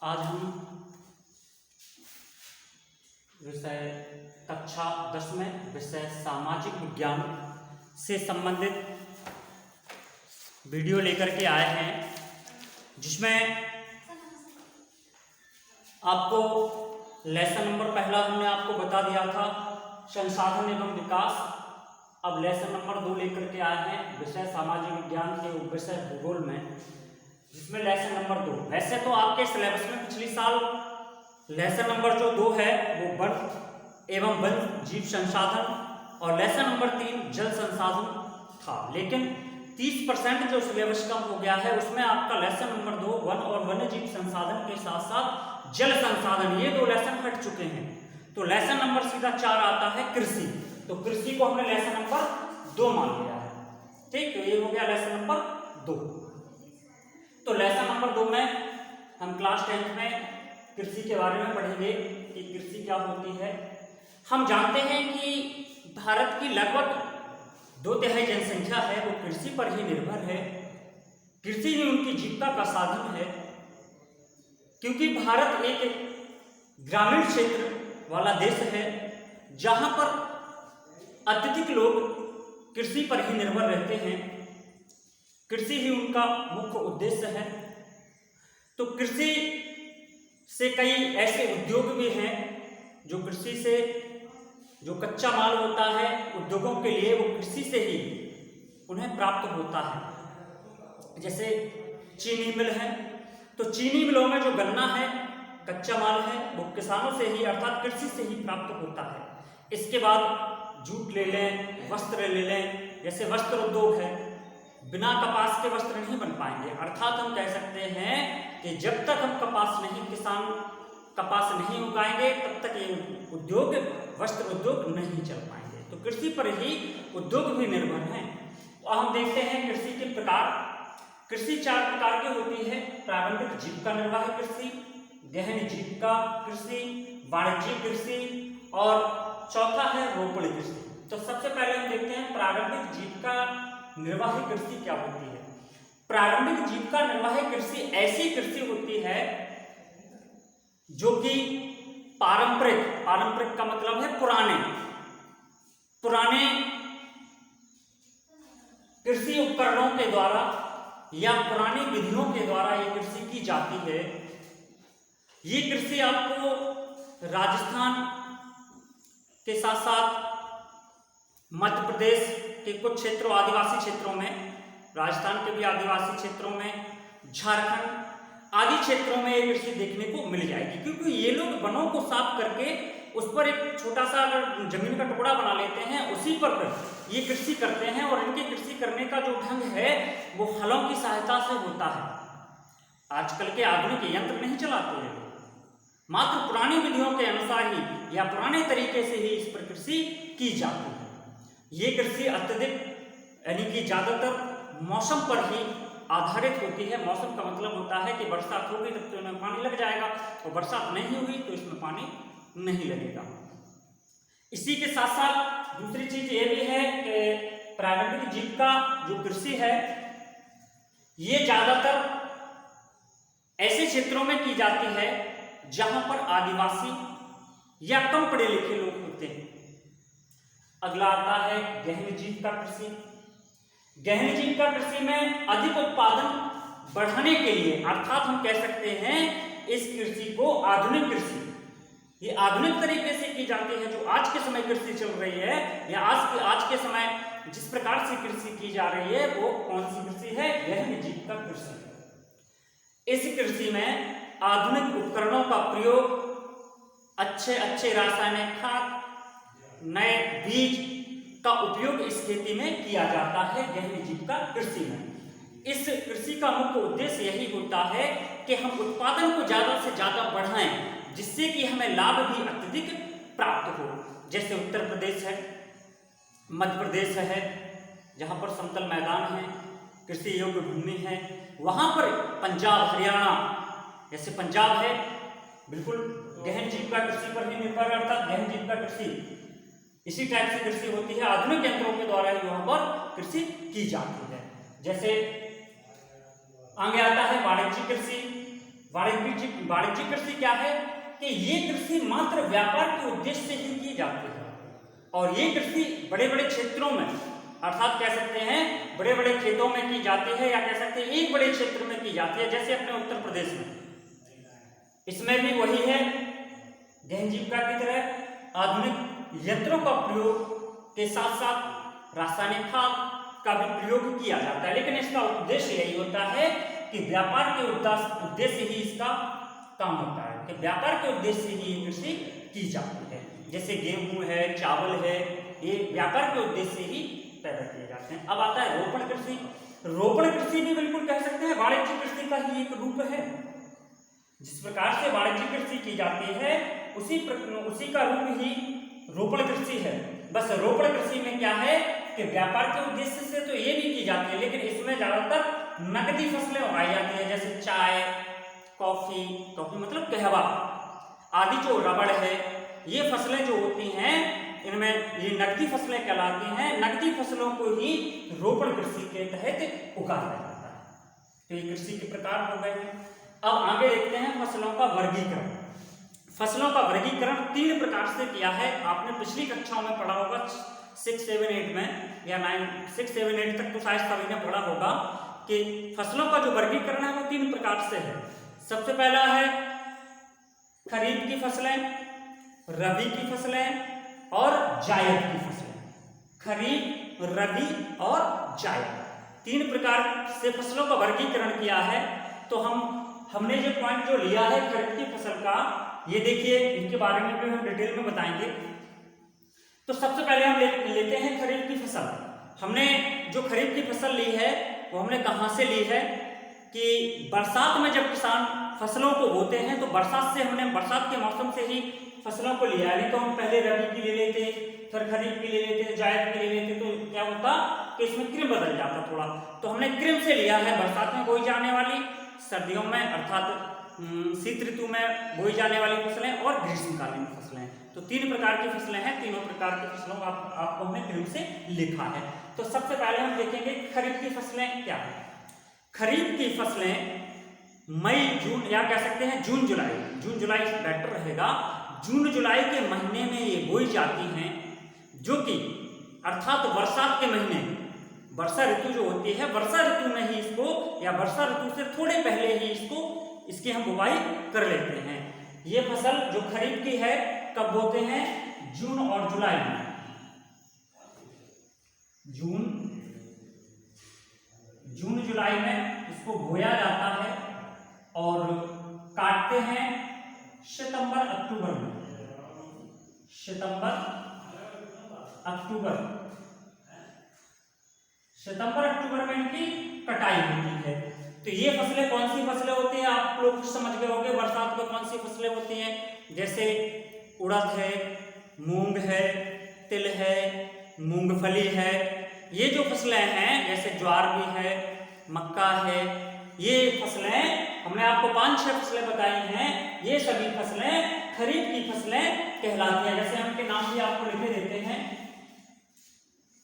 आज हम विषय कक्षा 10 में विषय सामाजिक विज्ञान से संबंधित वीडियो लेकर के आए हैं, जिसमें आपको लेसन नंबर पहला हमने आपको बता दिया था संसाधन एवं विकास। अब लेसन नंबर 2 लेकर के आए हैं विषय सामाजिक विज्ञान के विषय भूगोल में, जिसमें लेसन नंबर 2। वैसे तो आपके सिलेबस में पिछले साल लेसन नंबर जो 2 है वो वन एवं वन जीव संसाधन और लेसन नंबर 3 जल संसाधन था, लेकिन 30% जो सिलेबस कम हो गया है उसमें आपका लेसन नंबर 2 वन और वन्य जीव संसाधन के साथ साथ जल संसाधन, ये 2 लेसन हट चुके हैं। तो लेसन नंबर सीधा 4 आता है कृषि। तो कृषि को हमने लेसन नंबर 2 मान लिया है, ठीक। तो ये हो गया लेसन नंबर 2। तो लेसन नंबर 2 में हम क्लास 10th में कृषि के बारे में पढ़ेंगे कि कृषि क्या होती है। हम जानते हैं कि भारत की लगभग 2/3 जनसंख्या है वो कृषि पर ही निर्भर है। कृषि ही उनकी जीविका का साधन है, क्योंकि भारत एक ग्रामीण क्षेत्र वाला देश है जहां पर अत्यधिक लोग कृषि पर ही निर्भर रहते हैं। कृषि ही उनका मुख्य उद्देश्य है। तो कृषि से कई ऐसे उद्योग भी हैं जो कृषि से जो कच्चा माल होता है उद्योगों के लिए वो कृषि से ही उन्हें प्राप्त होता है। जैसे चीनी मिल है, तो चीनी मिलों में जो गन्ना है कच्चा माल है वो किसानों से ही अर्थात कृषि से ही प्राप्त होता है। इसके बाद जूट ले लें, वस्त्र ले लें, जैसे वस्त्र उद्योग है, बिना कपास के वस्त्र नहीं बन पाएंगे। अर्थात हम कह सकते हैं कि जब तक हम किसान कपास नहीं उगाएंगे तब तक ये उद्योग वस्त्र उद्योग नहीं चल पाएंगे। तो कृषि पर ही उद्योग भी निर्भर हैं। और हम देखते हैं कृषि के प्रकार। कृषि 4 प्रकार की होती है। प्रारंभिक जीविका निर्वाह कृषि, गहन जीविका कृषि, वाणिज्यिक कृषि और चौथा है रोपण कृषि। तो सबसे पहले हम देखते हैं प्रारंभिक जीविका निर्वाह कृषि क्या होती है। प्रारंभिक जीविका निर्वाह कृषि ऐसी कृषि होती है जो कि पारंपरिक का मतलब है पुराने कृषि उपकरणों के द्वारा या पुरानी विधियों के द्वारा ये कृषि की जाती है। ये कृषि आपको राजस्थान के साथ साथ मध्य प्रदेश के कुछ क्षेत्रों आदिवासी क्षेत्रों में, राजस्थान के भी आदिवासी क्षेत्रों में, झारखंड आदि क्षेत्रों में ये कृषि देखने को मिल जाएगी, क्योंकि ये लोग वनों को साफ करके उस पर एक छोटा सा अगर जमीन का टुकड़ा बना लेते हैं उसी पर ये कृषि करते हैं। और इनके कृषि करने का जो ढंग है वो हलों की सहायता से होता है। आजकल के आधुनिक यंत्र नहीं चलाते हैं, मात्र पुरानी विधियों के अनुसार ही या पुराने तरीके से ही इस पर कृषि की जाती है। ये कृषि अत्यधिक यानी कि ज्यादातर मौसम पर ही आधारित होती है। मौसम का मतलब होता है कि बरसात होगी तब तो इसमें पानी लग जाएगा और बरसात नहीं हुई तो इसमें पानी नहीं लगेगा। इसी के साथ साथ दूसरी चीज ये भी है कि प्रारंभिक जीविका जो कृषि है ये ज्यादातर ऐसे क्षेत्रों में की जाती है जहां पर आदिवासी या कम पढ़े लिखे लोग होते हैं। अगला आता है गहन जीविका कृषि। गहन जीविका कृषि में अधिक उत्पादन बढ़ाने के लिए अर्थात हम कह सकते हैं इस कृषि को आधुनिक कृषि, ये आधुनिक तरीके से की जाती है। जो आज के समय कृषि चल रही है या आज के समय जिस प्रकार से कृषि की जा रही है वो कौन सी कृषि है? गहन जीविका कृषि। इस कृषि में आधुनिक उपकरणों का प्रयोग, अच्छे रासायनिक खाद, नए बीज का उपयोग इस खेती में किया जाता है गहन जीविका कृषि में। इस कृषि का मुख्य उद्देश्य यही होता है कि हम उत्पादन को ज्यादा से ज्यादा बढ़ाएं, जिससे कि हमें लाभ भी अत्यधिक प्राप्त हो। जैसे उत्तर प्रदेश है, मध्य प्रदेश है, जहां पर समतल मैदान है, कृषि योग्य भूमि है। वहां पर पंजाब, हरियाणा, जैसे पंजाब है बिल्कुल गहन जीविका कृषि पर ही निर्भर, अर्थात गहन जीविका कृषि इसी टाइप से कृषि होती है। आधुनिक यंत्रों के द्वारा ही वहां पर कृषि की जाती है। जैसे आगे आता है वाणिज्यिक कृषि। वाणिज्यिक कृषि क्या है कि ये कृषि मात्र व्यापार के उद्देश्य से ही की जाती है, और ये कृषि बड़े बड़े क्षेत्रों में, अर्थात कह सकते हैं बड़े बड़े खेतों में की जाती है, या कह सकते हैं एक बड़े क्षेत्र में की जाती है, जैसे अपने उत्तर प्रदेश में। इसमें भी वही है, गहन जीविका की तरह आधुनिक यंत्रों का प्रयोग के साथ साथ रासायनिक खाद का भी प्रयोग किया जाता है, लेकिन इसका उद्देश्य यही होता है कि व्यापार के उद्देश्य ही इसका काम होता है, कि व्यापार के उद्देश्य से ही कृषि की जाती है। जैसे गेहूं है, चावल है, ये व्यापार के उद्देश्य से ही पैदा किए जाते हैं। अब आता है रोपण कृषि। रोपण कृषि भी बिल्कुल कह सकते हैं वाणिज्यिक कृषि का ही एक रूप है। जिस प्रकार से वाणिज्यिक कृषि की जाती है उसी का रूप ही रोपण कृषि है। बस रोपण कृषि में क्या है कि व्यापार के उद्देश्य से तो ये भी की जाती है, लेकिन इसमें ज्यादातर नकदी फसलें उगाई जाती है, जैसे चाय, कॉफी मतलब कहवा आदि, जो रबड़ है, ये फसलें जो होती हैं इनमें ये नकदी फसलें कहलाती हैं। नकदी फसलों को ही रोपण कृषि के तहत उगाया जाता है। तो ये कृषि के प्रकार हो गए हैं। अब आगे देखते हैं फसलों का वर्गीकरण। फसलों का वर्गीकरण 3 प्रकार से किया है। आपने पिछली कक्षाओं में पढ़ा होगा 6, 7, 8 में, या 9, 6, 7, 8 तक तो शायद सभी ने पढ़ा होगा कि फसलों का जो वर्गीकरण है वो 3 प्रकार से है। सबसे पहला है खरीफ की फसलें, रबी की फसलें और जायद की फसलें। खरीफ, रबी और जायद 3 प्रकार से फसलों का वर्गीकरण किया है। तो हमने जो पॉइंट जो लिया है खरीफ की फसल का, ये देखिए, इनके बारे में भी हम डिटेल में बताएंगे। तो सबसे पहले हम लेते हैं खरीफ की फसल। हमने जो खरीफ की फसल ली है वो हमने कहाँ से ली है कि बरसात में जब किसान फसलों को बोते हैं तो बरसात के मौसम से ही फसलों को लिया है। नहीं तो हम पहले रबी की ले लेते, फिर खरीफ की ले लेते, जायद की ले लेते, तो क्या होता कि इसमें क्रम बदल जाता थोड़ा। तो हमने क्रम से लिया है बरसात में बोई जाने वाली, सर्दियों में अर्थात शीत ऋतु में बोई जाने वाली फसलें और ग्रीष्मकालीन फसलें। तो 3 प्रकार की फसलें हैं। तीनों प्रकार की फसलों का आपको हमने क्रम से लिखा है। तो सबसे पहले हम देखेंगे खरीफ की फसलें क्या है। खरीफ की फसलें मई, जून, या कह सकते हैं जून जुलाई बेटर रहेगा। जून जुलाई के महीने में ये बोई जाती हैं, जो कि अर्थात बरसात के महीने, वर्षा ऋतु जो होती है, वर्षा ऋतु में ही इसको, या वर्षा ऋतु से थोड़े पहले ही इसकी हम बुवाई कर लेते हैं। ये फसल जो खरीफ की है कब बोते हैं? जून और जुलाई में। जून जुलाई में इसको बोया जाता है और काटते हैं सितंबर अक्टूबर में। सितंबर अक्टूबर में इनकी कटाई होती है। तो ये फसलें कौन सी फसलें होती हैं आप लोग समझ गए होंगे। बरसात में कौन सी फसलें होती हैं? जैसे उड़द है, मूंग है, तिल है, मूंगफली है। ये जो फसलें हैं, जैसे ज्वार भी है, मक्का है, ये फसलें हमने आपको 5-6 फसलें बताई हैं। ये सभी फसलें खरीफ की फसलें कहलाती हैं। जैसे हम इनके नाम भी आपको लिखे देते हैं,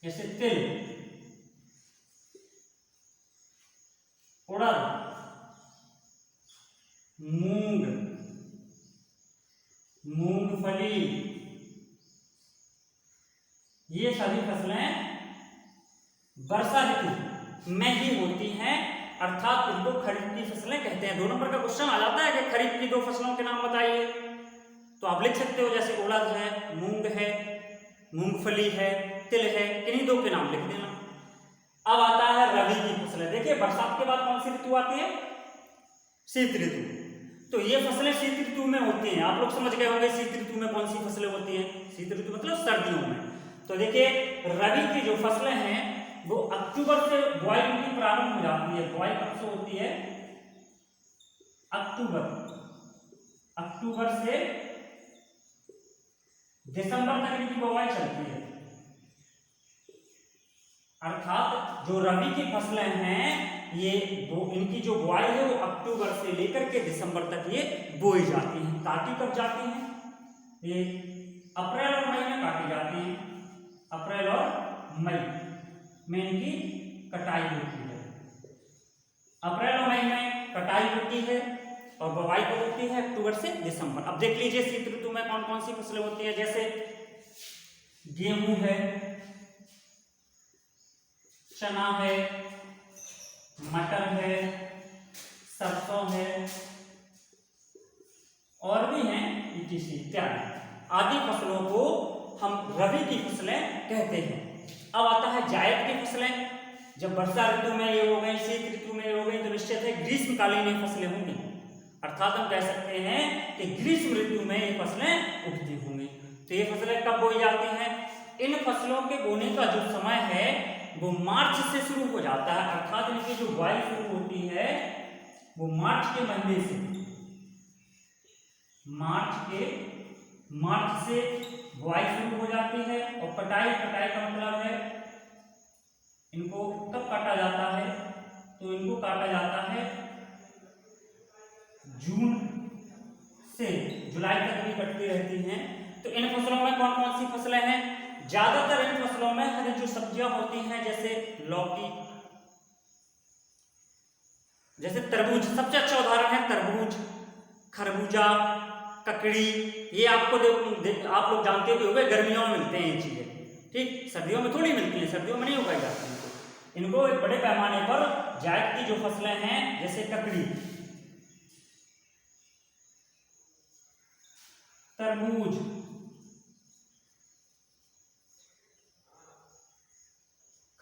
जैसे तिल, उड़द, मूंग, मूंगफली, ये सभी फसलें वर्षा ऋतु में ही होती हैं, अर्थात इनको खरीफ की फसलें कहते हैं। 2 नंबर का क्वेश्चन आ जाता है कि खरीफ की 2 फसलों के नाम बताइए, तो आप लिख सकते हो जैसे उड़द है, मूंग है, मूंगफली है, तिल है, किन्हीं 2 के नाम लिख देना। अब आता है रबी की फसलें। देखिए बरसात के बाद कौन सी ऋतु आती है? शीत ऋतु। तो ये फसलें शीत ऋतु में होती हैं। आप लोग समझ गए होंगे शीत ऋतु में कौन सी फसलें होती हैं। शीत ऋतु मतलब सर्दियों में। तो देखिए रबी की जो फसलें हैं वो अक्टूबर से बुआई की प्रारंभ हो जाती है। बुआई कब से होती है? अक्टूबर से दिसंबर तक इनकी बुआई चलती है। अर्थात जो रबी की फसलें हैं ये इनकी जो बुआई है वो अक्टूबर से लेकर के दिसंबर तक ये बोई जाती हैं। काटी कब जाती हैं? ये अप्रैल और मई में काटी जाती हैं। अप्रैल और मई में इनकी कटाई होती है। अप्रैल और मई में कटाई होती है और बुवाई कब होती है? अक्टूबर से दिसंबर। अब देख लीजिए शीत ऋतु में कौन कौन सी फसलें होती है, जैसे गेहूं है, चना है, मटर है, सरसों है, और भी हैं इत्यादि आदि फसलों को हम रबी की फसलें कहते हैं। अब आता है जायद की फसलें। जब वर्षा ऋतु में ये हो गई, शीत ऋतु में ये हो गई, तो निश्चित है ग्रीष्मकालीन ये फसलें होंगी, अर्थात हम कह सकते हैं कि ग्रीष्म ऋतु में ये फसलें उगती होंगी। तो ये फसलें कब बोई जाती हैं? इन फसलों के बोने का जो समय है वो मार्च से शुरू हो जाता है, अर्थात इनकी जो बुआई शुरू होती है वो मार्च के महीने से, मार्च से बुआई शुरू हो जाती है। और कटाई का मतलब है इनको कब काटा जाता है? तो इनको काटा जाता है जून से जुलाई तक भी कटती रहती हैं। तो इन फसलों में कौन कौन सी फसलें हैं? ज्यादातर इन फसलों में हरी जो सब्जियां होती हैं, जैसे लौकी, जैसे तरबूज, सबसे अच्छा उदाहरण है तरबूज, खरबूजा, ककड़ी। ये आपको आप लोग जानते भी होंगे, गर्मियों में मिलते हैं ये चीजें, ठीक, सर्दियों में थोड़ी मिलती हैं, सर्दियों में नहीं उगाई जाती हैं। इनको एक बड़े पैमाने पर जायद की जो फसलें हैं, जैसे ककड़ी, तरबूज,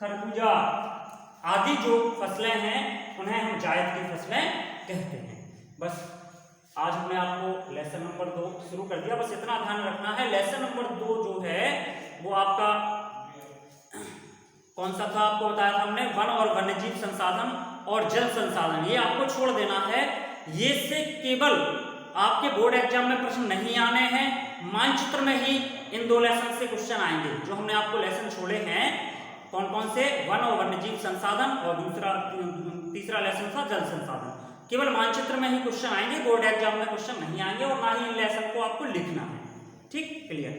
खरबूजा आदि जो फसलें हैं उन्हें हम जायद की फसलें कहते हैं। बस आज हमने आपको लेसन नंबर 2 शुरू कर दिया। बस इतना ध्यान रखना है, लेसन नंबर 2 जो है वो आपका कौन सा था? आपको बताया था हमने, वन और वन्यजीव संसाधन और जल संसाधन। ये आपको छोड़ देना है, ये से केवल आपके बोर्ड एग्जाम में प्रश्न नहीं आने हैं, मानचित्र में ही इन 2 लेसन से क्वेश्चन आएंगे। जो हमने आपको लेसन छोड़े हैं कौन कौन से? वन और वन्यजीव संसाधन, और तीसरा लेसन था जल संसाधन। केवल मानचित्र में ही क्वेश्चन आएंगे, बोर्ड एग्जाम में क्वेश्चन नहीं आएंगे, और ना ही इन लेसन को आपको लिखना है। ठीक, क्लियर।